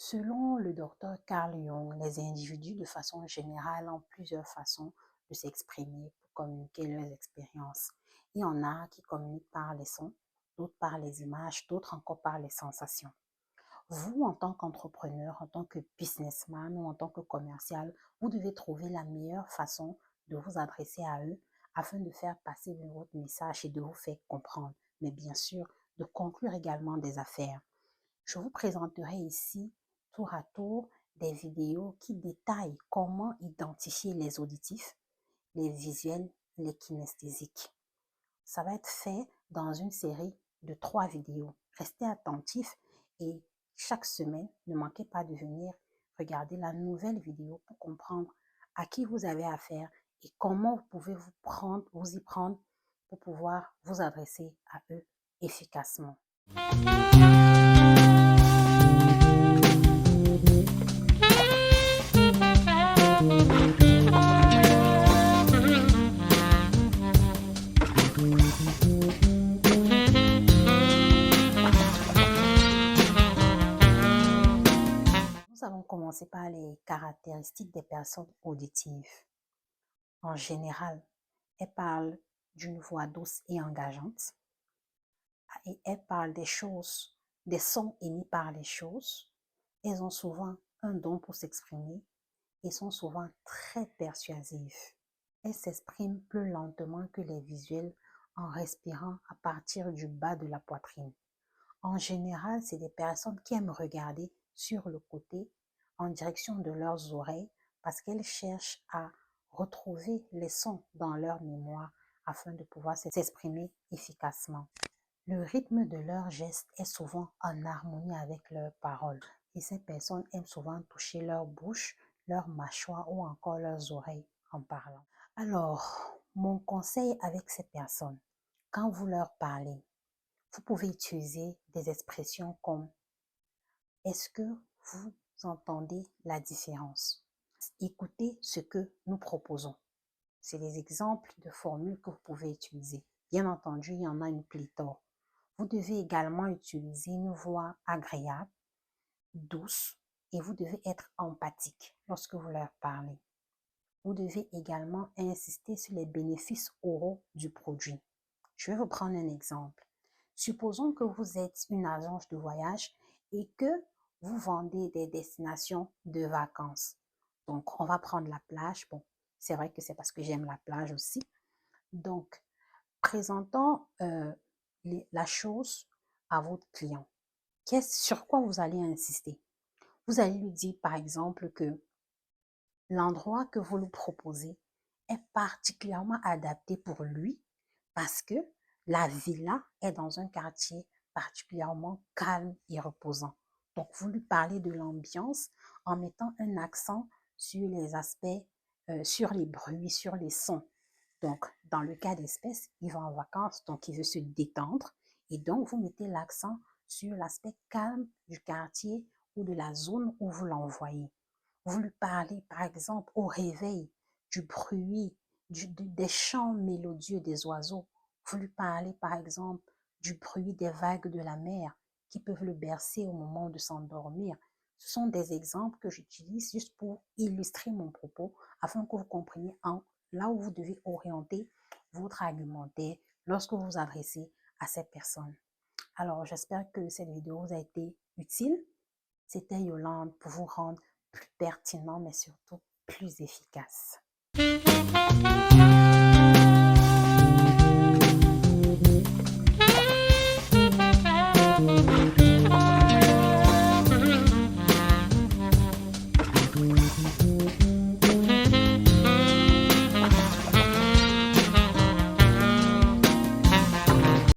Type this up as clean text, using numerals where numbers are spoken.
Selon le docteur Carl Jung, les individus de façon générale ont plusieurs façons de s'exprimer pour communiquer leurs expériences. Il y en a qui communiquent par les sons, d'autres par les images, d'autres encore par les sensations. Vous, en tant qu'entrepreneur, en tant que businessman ou en tant que commercial, vous devez trouver la meilleure façon de vous adresser à eux afin de faire passer votre message et de vous faire comprendre, mais bien sûr de conclure également des affaires. Je vous présenterai ici tour à tour des vidéos qui détaillent comment identifier les auditifs, les visuels, les kinesthésiques. Ça va être fait dans une série de 3 vidéos. Restez attentifs et chaque semaine, ne manquez pas de venir regarder la nouvelle vidéo pour comprendre à qui vous avez affaire et comment vous pouvez vous y prendre pour pouvoir vous adresser à eux efficacement. Nous allons commencer par les caractéristiques des personnes auditives. En général, elles parlent d'une voix douce et engageante. Et elles parlent des choses, des sons émis par les choses. Elles ont souvent un don pour s'exprimer et sont souvent très persuasives. Elles s'expriment plus lentement que les visuels en respirant à partir du bas de la poitrine. En général, c'est des personnes qui aiment regarder sur le côté en direction de leurs oreilles parce qu'elles cherchent à retrouver les sons dans leur mémoire afin de pouvoir s'exprimer efficacement. Le rythme de leurs gestes est souvent en harmonie avec leurs paroles et ces personnes aiment souvent toucher leur bouche, leur mâchoire ou encore leurs oreilles en parlant. Alors, mon conseil avec ces personnes, quand vous leur parlez, vous pouvez utiliser des expressions comme « Est-ce que vous entendez la différence ?» Écoutez ce que nous proposons. C'est des exemples de formules que vous pouvez utiliser. Bien entendu, il y en a une pléthore. Vous devez également utiliser une voix agréable, douce, et vous devez être empathique lorsque vous leur parlez. Vous devez également insister sur les bénéfices oraux du produit. Je vais vous prendre un exemple. Supposons que vous êtes une agence de voyage et que vous vendez des destinations de vacances. Donc, on va prendre la plage. Bon, c'est vrai que c'est parce que j'aime la plage aussi. Donc, présentons la chose à votre client. Sur quoi vous allez insister? Vous allez lui dire, par exemple, que l'endroit que vous lui proposez est particulièrement adapté pour lui parce que la villa est dans un quartier particulièrement calme et reposant. Donc, vous lui parlez de l'ambiance en mettant un accent sur les aspects, sur les bruits, sur les sons. Donc, dans le cas d'espèce, il va en vacances, donc il veut se détendre. Et donc, vous mettez l'accent sur l'aspect calme du quartier ou de la zone où vous l'envoyez. Vous lui parlez, par exemple, au réveil, du bruit, des chants mélodieux des oiseaux. Vous lui parlez, par exemple, du bruit des vagues de la mer qui peuvent le bercer au moment de s'endormir. Ce sont des exemples que j'utilise juste pour illustrer mon propos afin que vous compreniez là où vous devez orienter votre argumentaire lorsque vous vous adressez à ces personnes. Alors, j'espère que cette vidéo vous a été utile. C'était Yolande pour vous rendre plus pertinent, mais surtout plus efficace.